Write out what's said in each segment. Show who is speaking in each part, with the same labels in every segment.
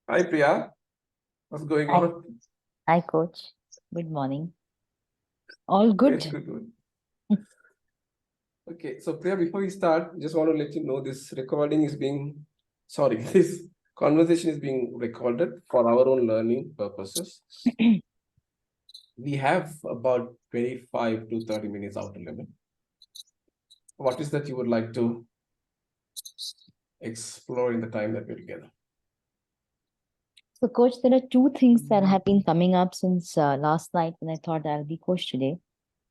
Speaker 1: Hi Priya, what's going
Speaker 2: Hi,
Speaker 1: on?
Speaker 2: hi, coach. Good morning. All
Speaker 1: Great,
Speaker 2: good.
Speaker 1: good. Okay, so Priya, before we start, just want to let you know this recording is this conversation is being recorded for our own learning purposes. We have about 25 to 30 minutes outer limit. What is that you would like to explore in the time that we're together?
Speaker 2: So, coach, there are two things that have been coming up since last night when I thought I'll be coach today.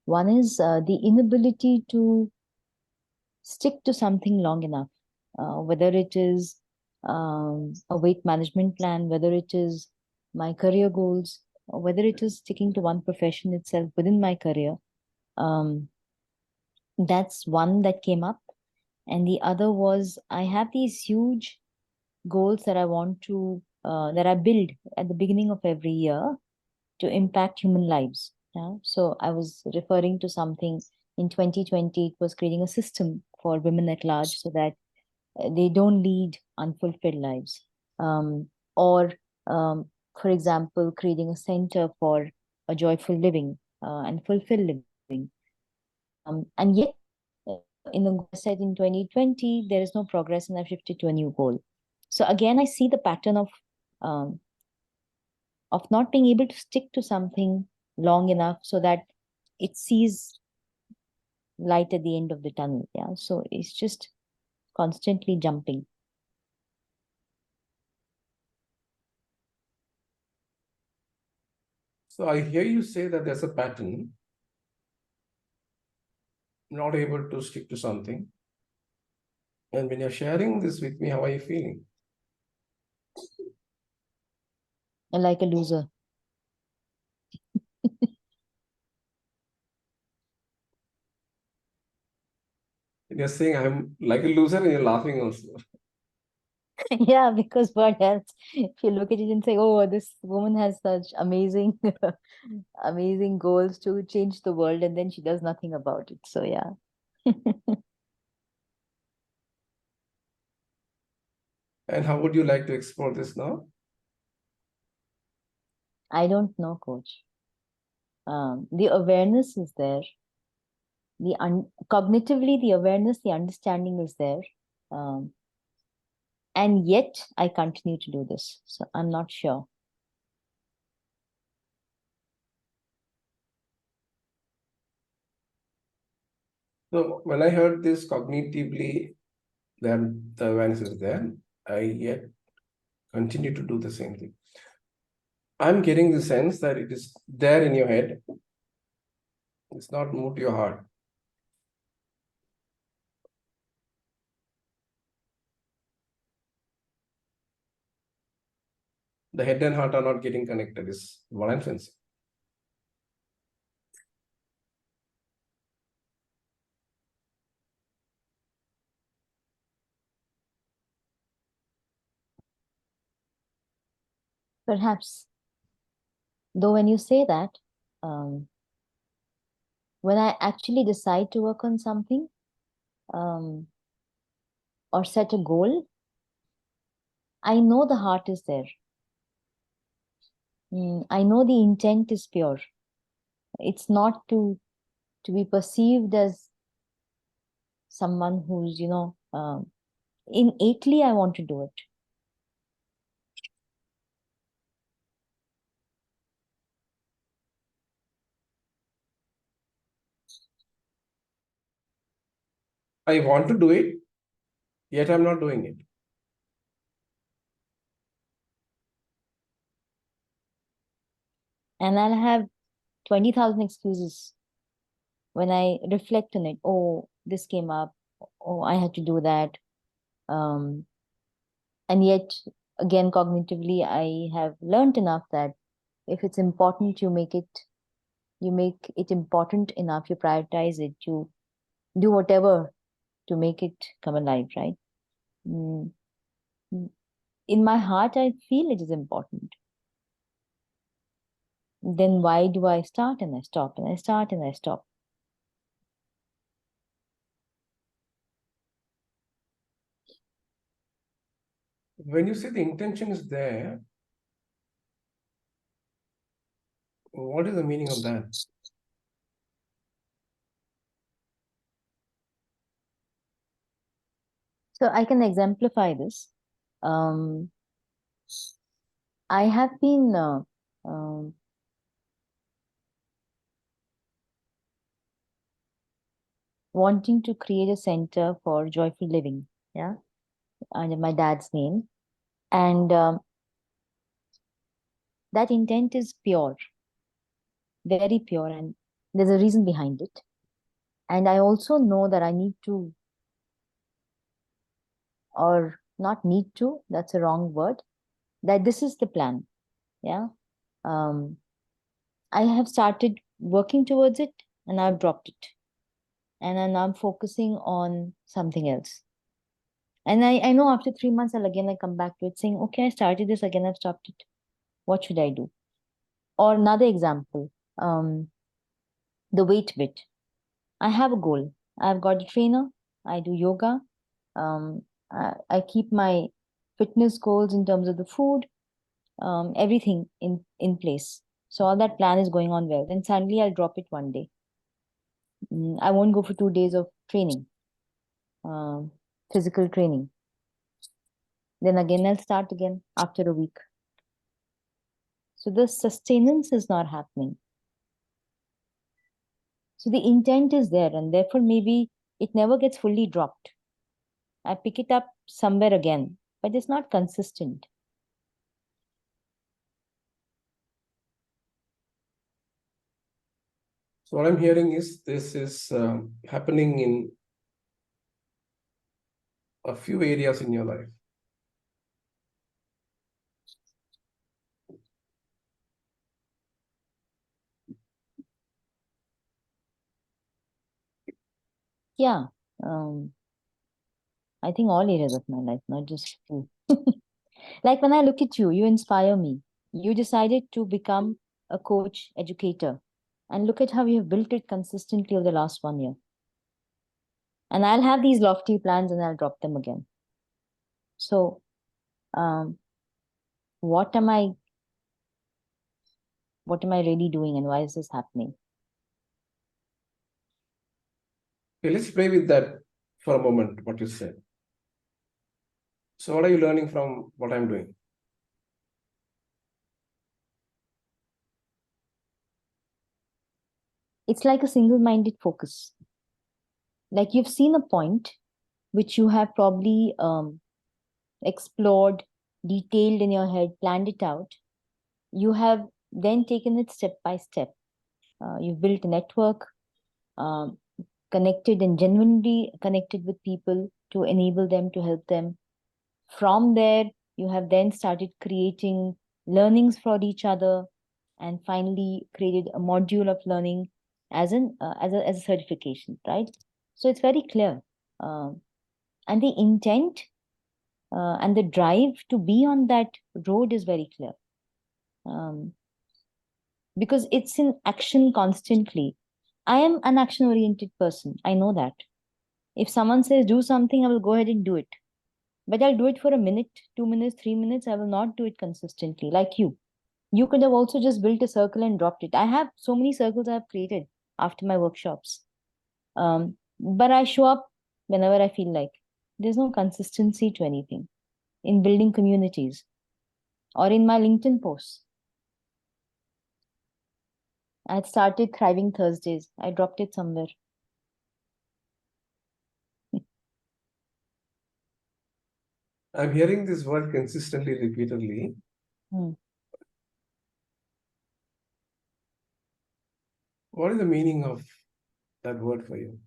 Speaker 2: One is the inability to stick to something long enough, whether it is a weight management plan, whether it is my career goals, or whether it is sticking to one profession itself within my career. Um, that's one that came up. And the other was I have these huge goals that I want to that I build at the beginning of every year to impact human lives. Yeah? So I was referring to something in 2020. It was creating a system for women at large so that they don't lead unfulfilled lives. Or, for example, creating a center for a joyful living and fulfilled living. And yet, in the goal I set in 2020, there is no progress, and I've shifted to a new goal. So again, I see the pattern um, of not being able to stick to something long enough so that it sees light at the end of the tunnel. Yeah. So it's just constantly jumping.
Speaker 1: So I hear you say that there's a pattern, not able to stick to something. And when you're sharing this with me, how are you feeling?
Speaker 2: And like a loser.
Speaker 1: You're saying I'm like a loser and you're laughing also.
Speaker 2: Yeah, because what else? If you look at it and say, oh, this woman has such amazing, amazing goals to change the world, and then she does nothing about it. So, yeah.
Speaker 1: And how would you like to explore this now?
Speaker 2: I don't know, coach. The awareness is there. Cognitively, the awareness, the understanding is there. Um, and yet I continue to do this. So I'm not sure.
Speaker 1: So when I heard this cognitively, then the awareness is there. I yet continue to do the same thing. I'm getting the sense that it is there in your head. It's not moved to your heart. The head and heart are not getting connected, is what I'm sensing.
Speaker 2: Perhaps. Though when you say that, um, when I actually decide to work on something um, or set a goal, I know the heart is there. I know the intent is pure. It's not to be perceived as someone who's, innately I want to do it.
Speaker 1: I want to do it, yet I'm not doing it.
Speaker 2: And I'll have 20,000 excuses when I reflect on it. Oh, this came up. Oh, I had to do that. Um, and yet, again, cognitively, I have learned enough that if it's important, you make it important enough, you prioritize it, you do whatever to make it come alive, right? Mm, mm. In my heart, I feel it is important. Then why do I start and I stop and I start and I stop?
Speaker 1: when you say the intention is there, what is the meaning of that?
Speaker 2: So I can exemplify this. I have been wanting to create a center for joyful living, yeah, under my dad's name. And that intent is pure, very pure, and there's a reason behind it. And I also know that I need to, or not need to, that's a wrong word, that this is the plan. Yeah. I have started working towards it and I've dropped it. And then I'm focusing on something else. And I know after 3 months, I come back to it saying, okay, I started this again, I've stopped it. What should I do? Or another example, the weight bit. I have a goal. I've got a trainer. I do yoga. I keep my fitness goals in terms of the food, everything in place. So all that plan is going on well. Then suddenly I'll drop it one day. I won't go for 2 days of training, physical training. Then again I'll start again after a week. So the sustenance is not happening. So the intent is there, and therefore maybe it never gets fully dropped. I pick it up somewhere again, but it's not consistent.
Speaker 1: So what I'm hearing is this is happening in a few areas in your life.
Speaker 2: Yeah. I think all areas of my life, not just food. Like when I look at you, you inspire me. You decided to become a coach, educator. And look at how you have built it consistently over the last 1 year. And I'll have these lofty plans and I'll drop them again. So, what am I really doing and why is this happening?
Speaker 1: Okay, let's play with that for a moment, what you said. So what are you learning from what I'm doing?
Speaker 2: It's like a single-minded focus. Like you've seen a point which you have probably explored, detailed in your head, planned it out. You have then taken it step by step. You've built a network, um, connected and genuinely connected with people to enable them, to help them. From there, you have then started creating learnings for each other, and finally created a module of learning as a certification, right? So it's very clear, and the intent and the drive to be on that road is very clear, because it's in action constantly. I am an action oriented person. I know that. If someone says do something, I will go ahead and do it. But I'll do it for a minute, 2 minutes, 3 minutes. I will not do it consistently like you. You could have also just built a circle and dropped it. I have so many circles I've created after my workshops. But I show up whenever I feel like. There's no consistency to anything in building communities or in my LinkedIn posts. I had started Thriving Thursdays. I dropped it somewhere.
Speaker 1: I'm hearing this word consistently, repeatedly. What is the meaning of that word for you?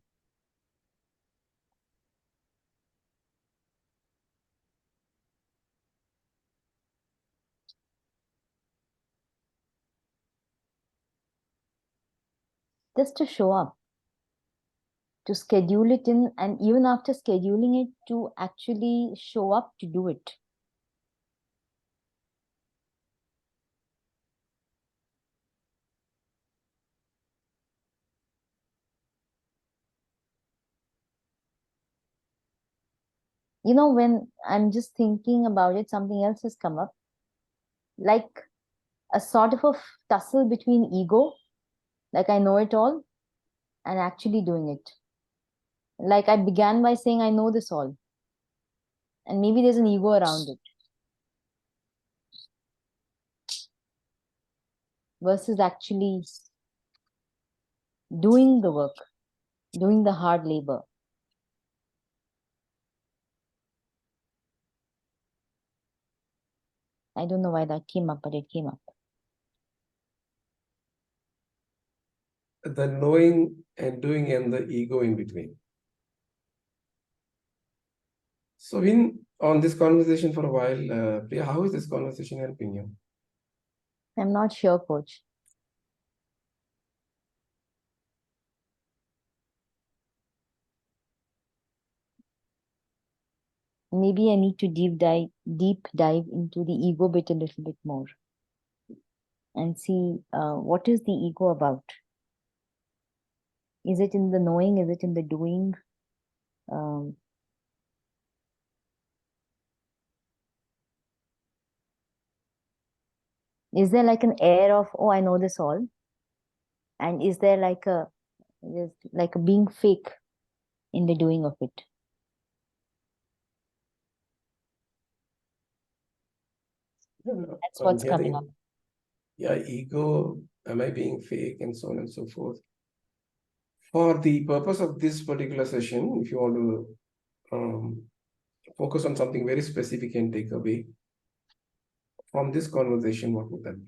Speaker 2: Just to show up, to schedule it in, and even after scheduling it, to actually show up to do it. you know, when I'm just thinking about it, something else has come up, like a sort of a tussle between ego, like I know it all, and actually doing it. Like I began by saying, I know this all, and maybe there's an ego around it, versus actually doing the work, doing the hard labor. I don't know why that came up, but it came up.
Speaker 1: The knowing and doing and the ego in between. So in on this conversation for a while, Priya, how is this conversation helping you?
Speaker 2: I'm not sure, coach. Maybe I need to deep dive into the ego bit a little bit more and see what is the ego about. Is it in the knowing? Is it in the doing? Um, is there like an air of, oh, I know this all? And is there like a being fake in the doing of it? That's what's coming up.
Speaker 1: Yeah, ego, am I being fake, and so on and so forth. For the purpose of this particular session, if you want to focus on something very specific and take away from this conversation, what would that be?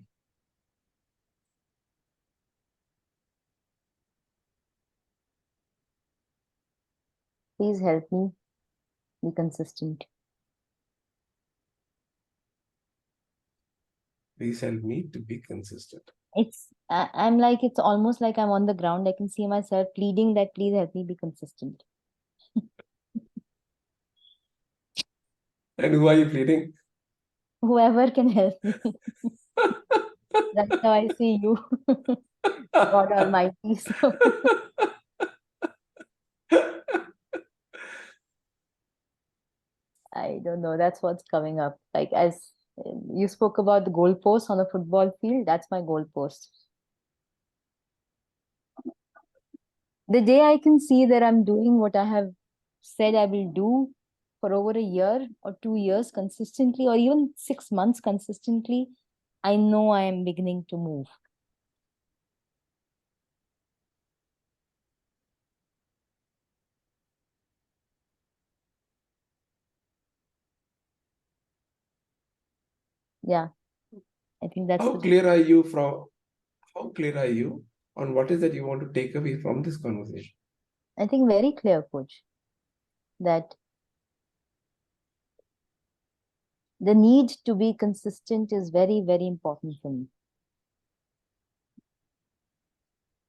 Speaker 2: Please help me be consistent.
Speaker 1: Please help me to be consistent.
Speaker 2: I'm like, it's almost like I'm on the ground. I can see myself pleading that please help me be consistent.
Speaker 1: And who are you pleading?
Speaker 2: Whoever can help me. That's how I see you. God Almighty. So I don't know. That's what's coming up. Like as you spoke about the goalpost on a football field, that's my goalpost. The day I can see that I'm doing what I have said I will do for over a year or 2 years consistently, or even 6 months consistently, I know I am beginning to move. Yeah, I think that's
Speaker 1: How clear are you on what is that you want to take away from this conversation?
Speaker 2: I think very clear, coach, that the need to be consistent is very, very important for me.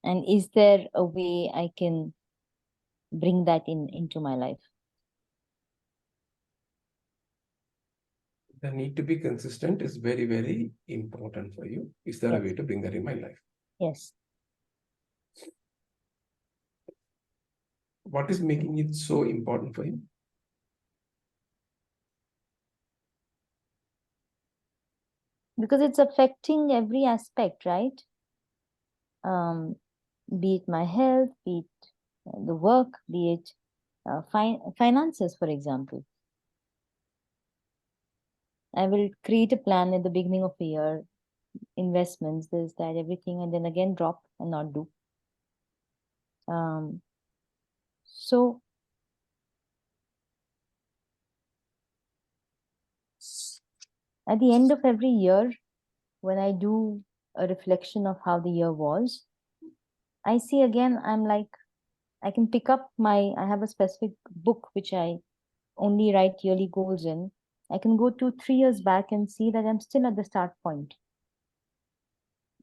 Speaker 2: And is there a way I can bring that into my life?
Speaker 1: The need to be consistent is very, very important for you. Is there a
Speaker 2: Yes.
Speaker 1: way to bring that in my life?
Speaker 2: Yes.
Speaker 1: What is making it so important for you?
Speaker 2: Because it's affecting every aspect, right? Be it my health, be it the work, be it finances, for example. I will create a plan at the beginning of the year, investments, this, that, everything, and then again drop and not do. So at the end of every year, when I do a reflection of how the year was, I see again, I'm like, I can pick up I have a specific book which I only write yearly goals in. I can go 2-3 years back and see that I'm still at the start point.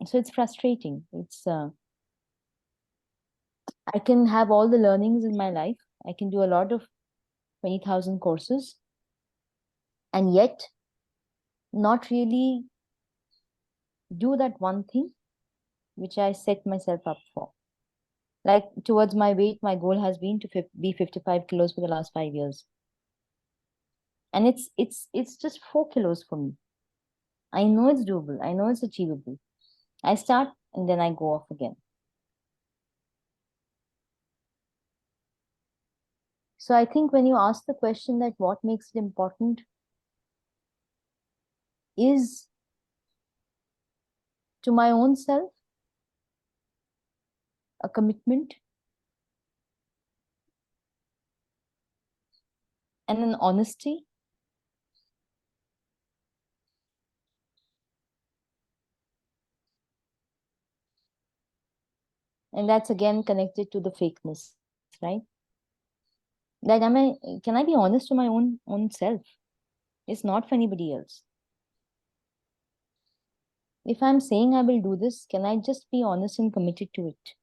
Speaker 2: So it's frustrating. I can have all the learnings in my life. I can do a lot of 20,000 courses and yet not really do that one thing which I set myself up for. Like towards my weight, my goal has been to be 55 kilos for the last 5 years. And it's just 4 kilos for me. I know it's doable. I know it's achievable. I start and then I go off again. So I think when you ask the question that what makes it important is to my own self a commitment and an honesty. And that's again connected to the fakeness, right? That can I be honest to my own self? It's not for anybody else. If I'm saying I will do this, can I just be honest and committed to it?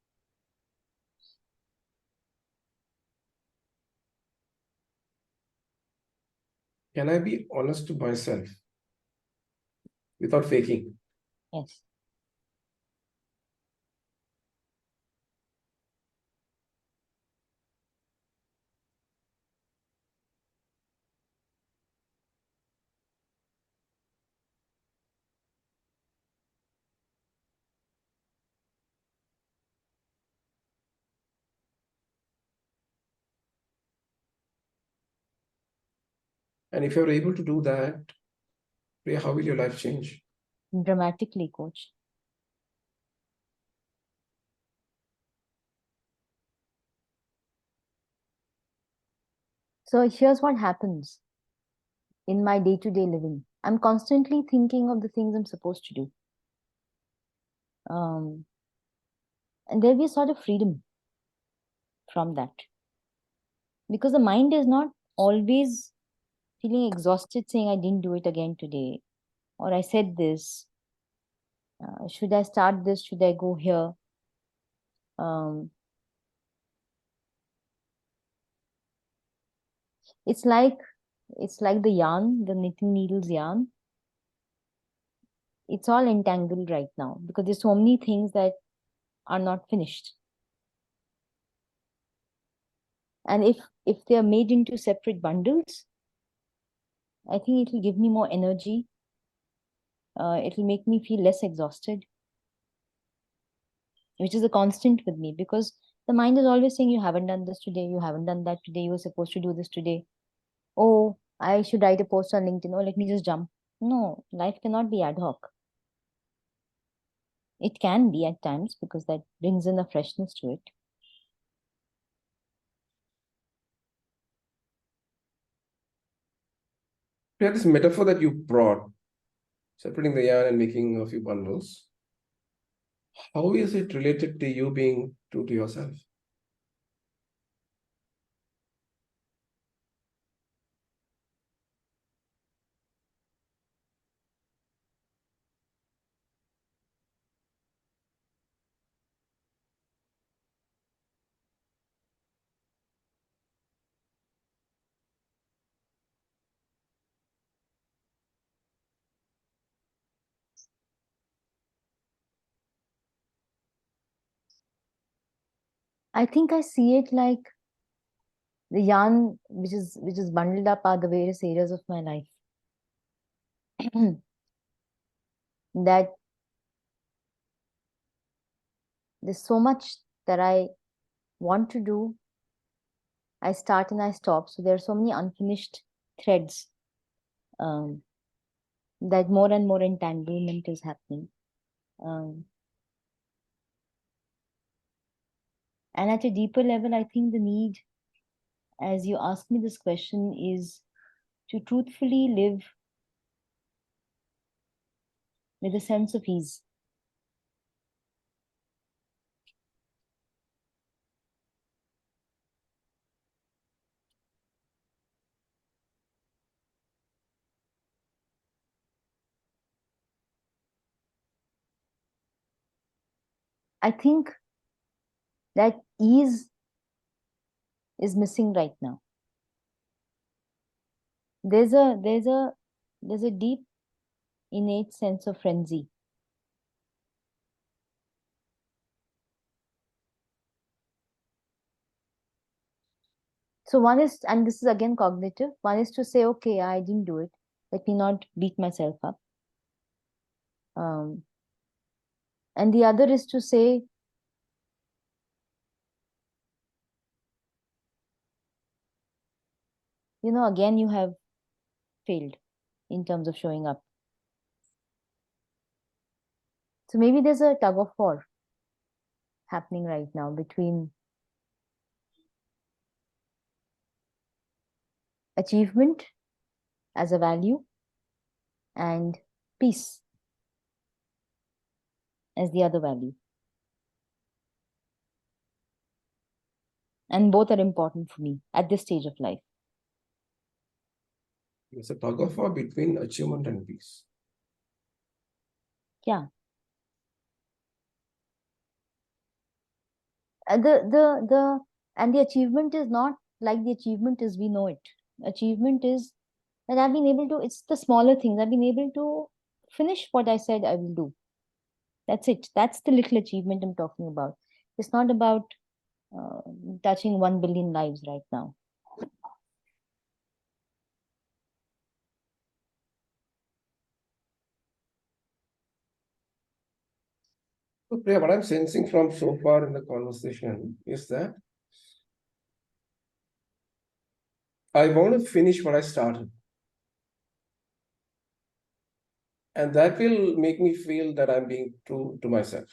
Speaker 1: Can I be honest to myself without faking?
Speaker 2: Yes.
Speaker 1: And if you're able to do that, Priya, how will your life change?
Speaker 2: Dramatically, coach. So here's what happens in my day-to-day living. I'm constantly thinking of the things I'm supposed to do. And there'll be a sort of freedom from that. Because the mind is not always feeling exhausted saying, I didn't do it again today. Or I said this. Should I start this? Should I go here? It's like the yarn, the knitting needles yarn. It's all entangled right now because there's so many things that are not finished. And if they are made into separate bundles, I think it will give me more energy. It will make me feel less exhausted, which is a constant with me because the mind is always saying, you haven't done this today, you haven't done that today, you were supposed to do this today. Oh, I should write a post on LinkedIn. Oh, let me just jump. No, life cannot be ad hoc. It can be at times because that brings in a freshness to it.
Speaker 1: Priya, this metaphor that you brought, separating the yarn and making a few bundles, how is it related to you being true to yourself?
Speaker 2: I think I see it like the yarn which is bundled up are the various areas of my life. That there's so much that I want to do. I start and I stop. So there are so many unfinished threads that more and more entanglement is happening. And at a deeper level, I think the need, as you ask me this question, is to truthfully live with a sense of ease. I think that ease is missing right now. There's a deep innate sense of frenzy. So one is, and this is again cognitive, one is to say, okay, I didn't do it. Let me not beat myself up. And the other is to say, again, you have failed in terms of showing up. So maybe there's a tug of war happening right now between achievement as a value and peace as the other value. And both are important for me at this stage of life.
Speaker 1: It's a tug of war between achievement and peace.
Speaker 2: Yeah. The achievement is not like the achievement is we know it. Achievement is that I've been able to, it's the smaller things. I've been able to finish what I said I will do. That's it. That's the little achievement I'm talking about. It's not about touching 1 billion lives right now.
Speaker 1: So, Priya, what I'm sensing from so far in the conversation is that I want to finish what I started. And that will make me feel that I'm being true to myself.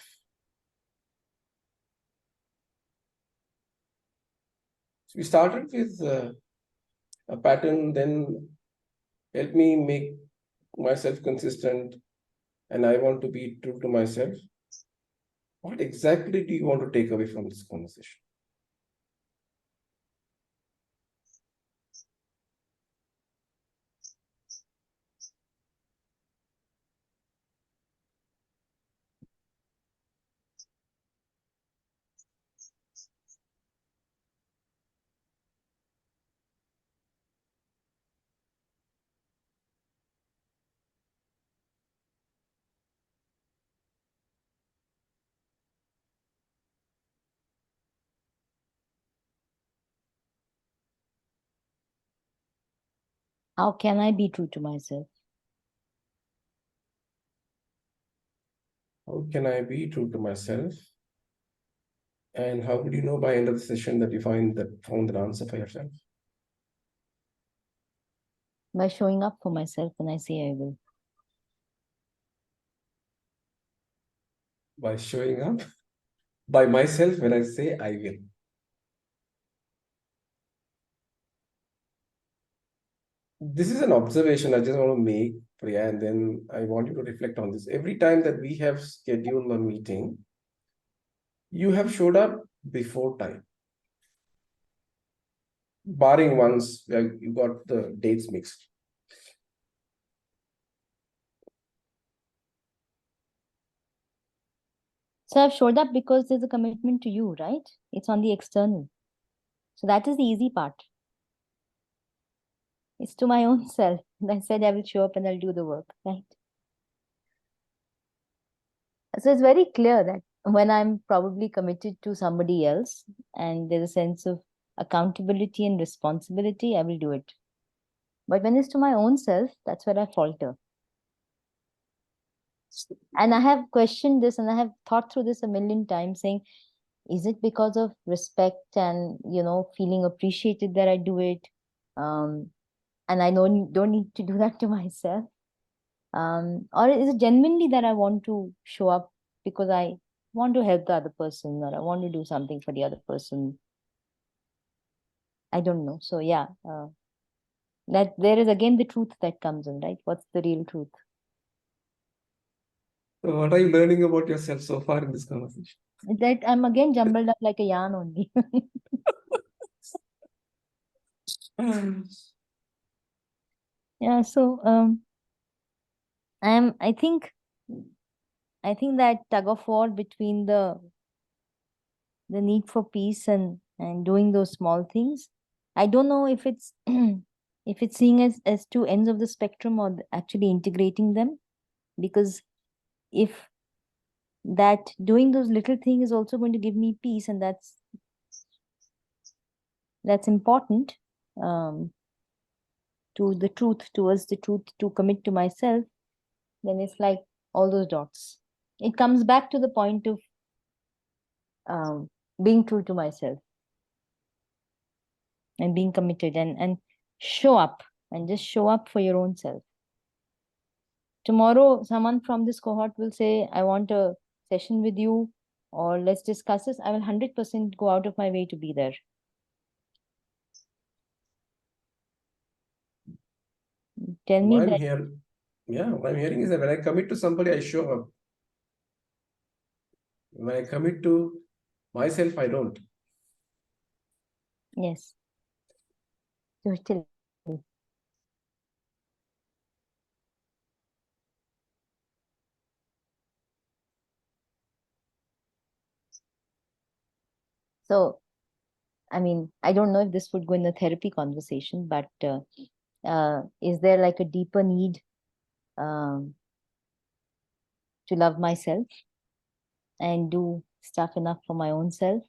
Speaker 1: So we started with a pattern, then help me make myself consistent, and I want to be true to myself. What exactly do you want to take away from this conversation?
Speaker 2: How can I be true to myself?
Speaker 1: How can I be true to myself? And how would you know by end of the session that you found that answer for yourself?
Speaker 2: By showing up for myself when I say I will.
Speaker 1: By showing up by myself when I say I will. This is an observation I just want to make, Priya, and then I want you to reflect on this. Every time that we have scheduled a meeting, you have showed up before time, barring once where you got the dates mixed.
Speaker 2: So I've showed up because there's a commitment to you, right? It's on the external. So that is the easy part. It's to my own self. And I said I will show up and I'll do the work, right? So it's very clear that when I'm probably committed to somebody else and there's a sense of accountability and responsibility, I will do it. But when it's to my own self, that's where I falter. And I have questioned this and I have thought through this a million times, saying, is it because of respect and feeling appreciated that I do it? And I don't need to do that to myself. Or is it genuinely that I want to show up because I want to help the other person or I want to do something for the other person? I don't know. So yeah, that there is again the truth that comes in, right? What's the real truth?
Speaker 1: So what are you learning about yourself so far in this conversation?
Speaker 2: That I'm again jumbled up like a yarn only. Yeah. So I think that tug of war between the need for peace and doing those small things. I don't know if it's if it's seeing as two ends of the spectrum or actually integrating them, because if that doing those little things is also going to give me peace, and that's that's important to the truth, towards the truth, to commit to myself, then it's like all those dots. It comes back to the point of being true to myself and being committed and show up and just show up for your own self. Tomorrow, someone from this cohort will say, I want a session with you, or let's discuss this. I will 100% go out of my way to be there. Tell me that.
Speaker 1: What I'm hearing is that when I commit to somebody, I show up. When I commit to myself, I don't.
Speaker 2: Yes. Totally. So, I mean, I don't know if this would go in the therapy conversation, but is there like a deeper need to love myself and do stuff enough for my own self?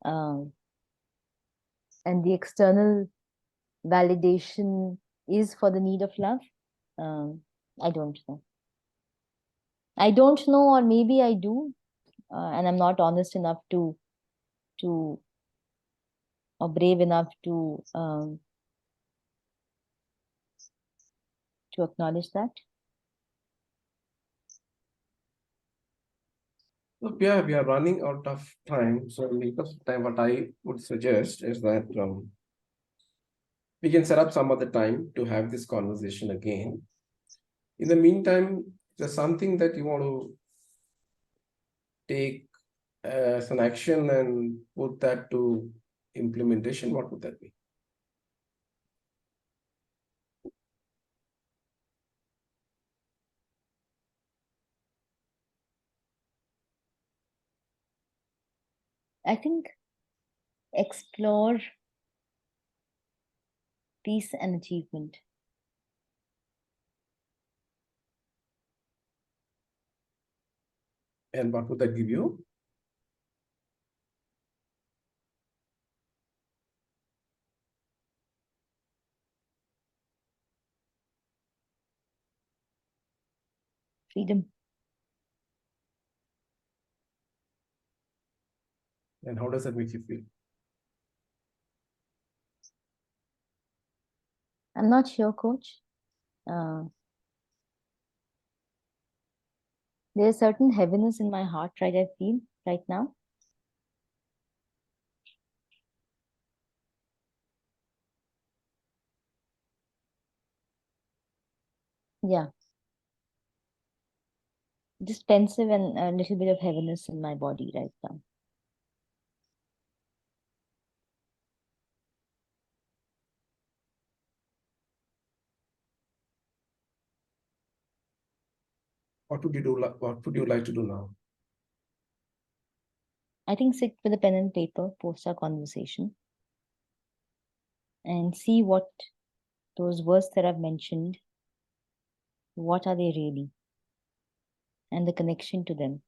Speaker 2: And the external validation is for the need of love? I don't know. I don't know, or maybe I do, and I'm not honest enough to or brave enough to acknowledge that.
Speaker 1: Look, we are running out of time. So in the interest of time, what I would suggest is that we can set up some other time to have this conversation again. In the meantime, if there's something that you want to take as an action and put that to implementation, what would that be?
Speaker 2: I think explore peace and achievement.
Speaker 1: And what would that give you?
Speaker 2: Freedom.
Speaker 1: And how does that make you feel?
Speaker 2: I'm not sure, coach. There's certain heaviness in my heart, right? I feel right now. Yeah. Just pensive and a little bit of heaviness in my body right now.
Speaker 1: What would you do? What would you like to do now?
Speaker 2: I think sit with a pen and paper, post our conversation, and see what those words that I've mentioned, what are they really? And the connection to them.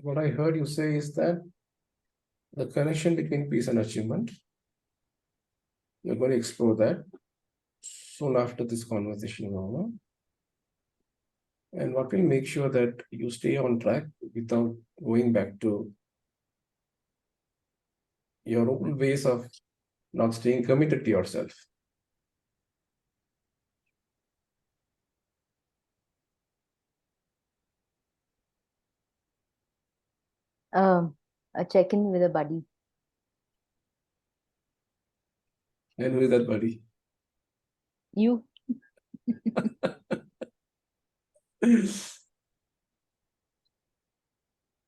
Speaker 1: What I heard you say is that the connection between peace and achievement, you're going to explore that soon after this conversation is over. And what will make sure that you stay on track without going back to your old ways of not staying committed to yourself.
Speaker 2: A check-in with a buddy.
Speaker 1: And who is that buddy?
Speaker 2: You.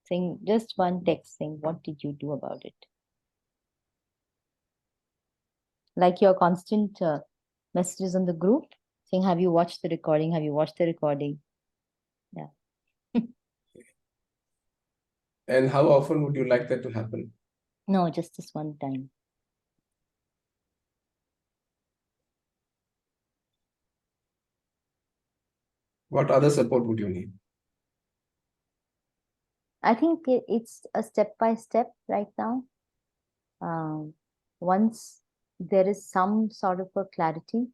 Speaker 2: Saying just one text saying, what did you do about it? Like your constant messages on the group saying, have you watched the recording? Have you watched the recording? Yeah.
Speaker 1: And how often would you like that to happen?
Speaker 2: No, just this one time.
Speaker 1: What other support would you need?
Speaker 2: I think it's a step by step right now. Once there is some sort of a clarity,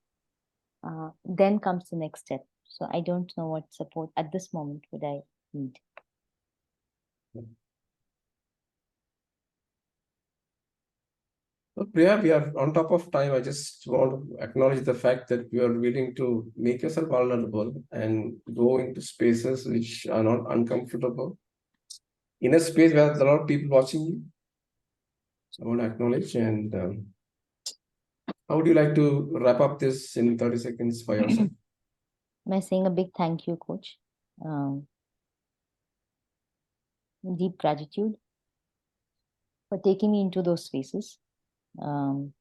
Speaker 2: then comes the next step. So I don't know what support at this moment would I need.
Speaker 1: So Priya, we are on top of time. I just want to acknowledge the fact that you are willing to make yourself vulnerable and go into spaces which are not uncomfortable. In a space where there are a lot of people watching you. I want to acknowledge. And how would you like to wrap up this in 30 seconds for yourself?
Speaker 2: By saying a big thank you, Coach. Deep gratitude for taking me into those spaces. And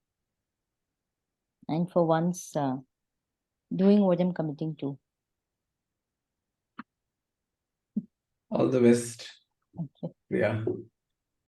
Speaker 2: for once doing what I'm committing to.
Speaker 1: All the best.
Speaker 2: Thank you.
Speaker 1: Yeah.